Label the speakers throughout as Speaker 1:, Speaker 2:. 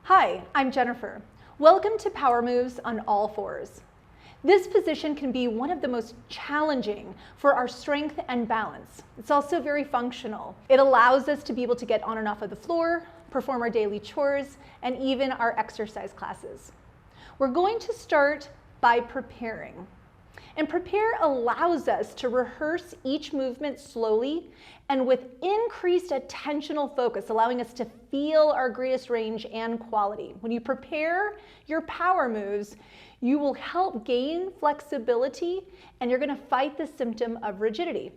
Speaker 1: Hi, I'm Jennifer. Welcome to Power Moves on all fours. This position can be one of the most challenging for our strength and balance. It's also very functional. It allows us to be able to get on and off of the floor, perform our daily chores, and even our exercise classes. We're going to start by preparing. And prepare allows us to rehearse each movement slowly and with increased attentional focus, allowing us to feel our greatest range and quality. When you prepare your power moves, you will help gain flexibility and you're going to fight the symptom of rigidity.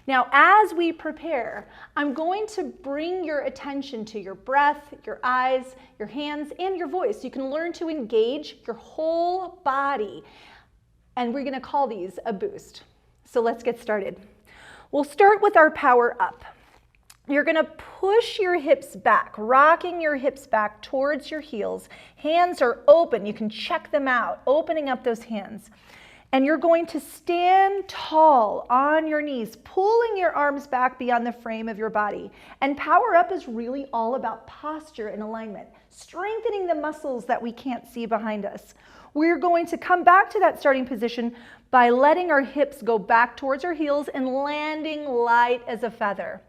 Speaker 1: Now, as we prepare, I'm going to bring your attention to your breath, your eyes, your hands, and your voice. You can learn to engage your whole body. And we're going to call these a boost. So let's get started. We'll start with our power up. You're going to push your hips back, rocking your hips back towards your heels. Hands are open. You can check them out, opening up those hands. And you're going to stand tall on your knees, pulling your arms back beyond the frame of your body. And power up is really all about posture and alignment, strengthening the muscles that we can't see behind us. We're going to come back to that starting position by letting our hips go back towards our heels and landing light as a feather.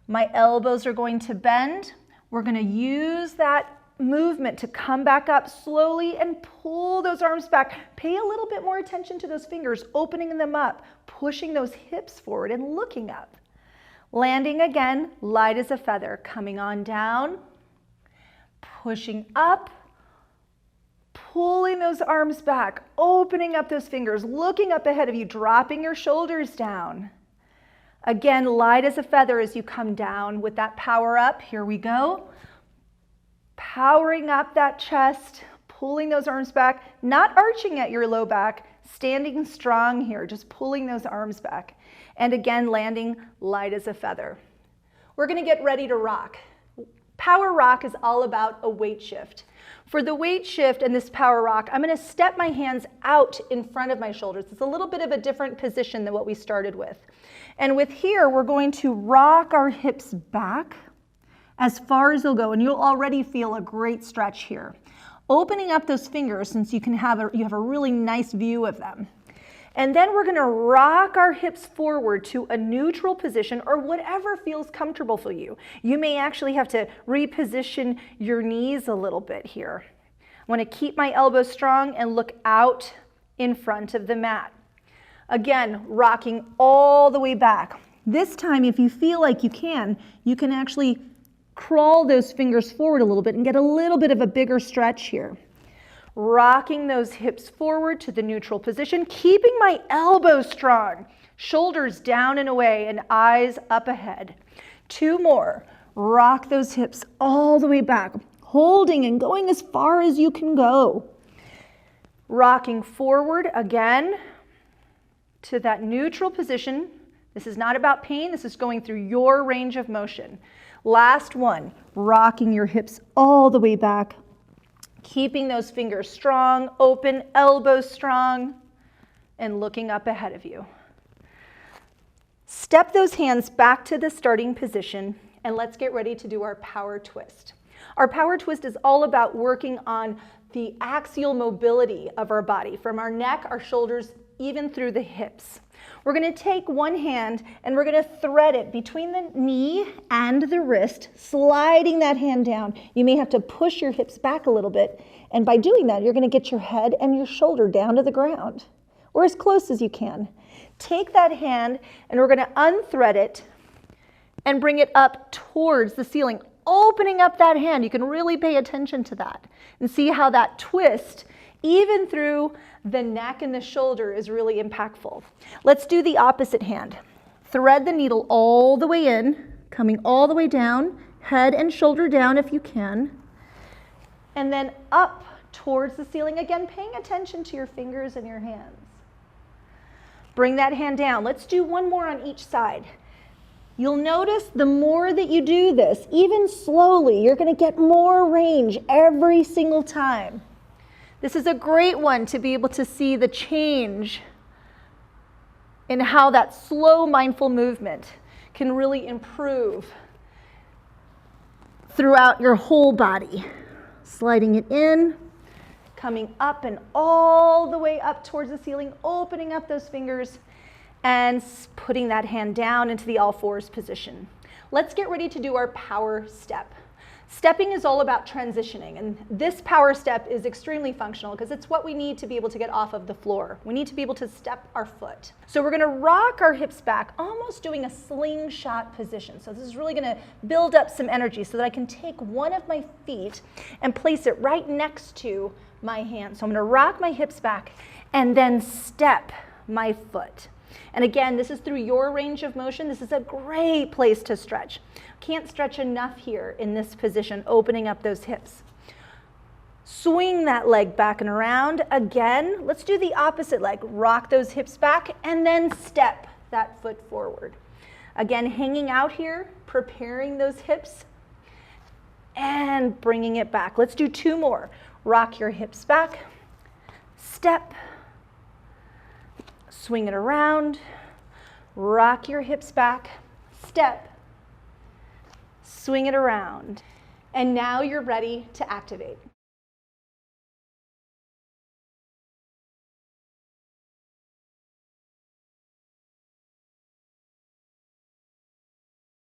Speaker 1: My elbows are going to bend. We're going to use that movement to come back up slowly and pull those arms back. Pay a little bit more attention to those fingers, opening them up, pushing those hips forward and looking up. Landing again, light as a feather, coming on down, pushing up, pulling those arms back, opening up those fingers, looking up ahead of you, dropping your shoulders down. Again, light as a feather as you come down with that power up. Here we go. Powering up that chest, pulling those arms back, not arching at your low back, standing strong here, just pulling those arms back. And again, landing light as a feather. We're going to get ready to rock. Power rock is all about a weight shift. For the weight shift and this power rock, I'm going to step my hands out in front of my shoulders. It's a little bit of a different position than what we started with. And with here, we're going to rock our hips back as far as they'll go, and you'll already feel a great stretch here. Opening up those fingers since you have a really nice view of them. And then we're going to rock our hips forward to a neutral position or whatever feels comfortable for you. You may actually have to reposition your knees a little bit here. I want to keep my elbows strong and look out in front of the mat. Again, rocking all the way back. This time, if you feel like you can actually crawl those fingers forward a little bit and get a little bit of a bigger stretch here. Rocking those hips forward to the neutral position, keeping my elbows strong, shoulders down and away and eyes up ahead. 2 more. Rock those hips all the way back, holding and going as far as you can go. Rocking forward again to that neutral position. This is not about pain, this is going through your range of motion. Last one, rocking your hips all the way back, keeping those fingers strong, open, elbows strong, and looking up ahead of you. Step those hands back to the starting position, and let's get ready to do our power twist. Our power twist is all about working on the axial mobility of our body, from our neck, our shoulders, even through the hips. We're going to take one hand and we're going to thread it between the knee and the wrist, sliding that hand down. You may have to push your hips back a little bit, and by doing that, you're going to get your head and your shoulder down to the ground, or as close as you can. Take that hand and we're going to unthread it and bring it up towards the ceiling, opening up that hand. You can really pay attention to that and see how that twist, even through the neck and the shoulder, is really impactful. Let's do the opposite hand. Thread the needle all the way in, coming all the way down, head and shoulder down if you can, and then up towards the ceiling, again paying attention to your fingers and your hands. Bring that hand down. Let's do one more on each side. You'll notice the more that you do this, even slowly, you're going to get more range every single time. This is a great one to be able to see the change in how that slow, mindful movement can really improve throughout your whole body. sliding it in, coming up and all the way up towards the ceiling, opening up those fingers and putting that hand down into the all fours position. Let's get ready to do our power step. Stepping is all about transitioning, and this power step is extremely functional because it's what we need to be able to get off of the floor. We need to be able to step our foot. So we're going to rock our hips back, almost doing a slingshot position. So this is really going to build up some energy so that I can take one of my feet and place it right next to my hand. So I'm going to rock my hips back and then step my foot. And again, this is through your range of motion. This is a great place to stretch. Can't stretch enough here in this position, opening up those hips. Swing that leg back and around. Again, let's do the opposite leg. Rock those hips back and then step that foot forward. Again, hanging out here, preparing those hips and bringing it back. Let's do two more. Rock your hips back, step, swing it around, rock your hips back, step, swing it around. And now you're ready to activate.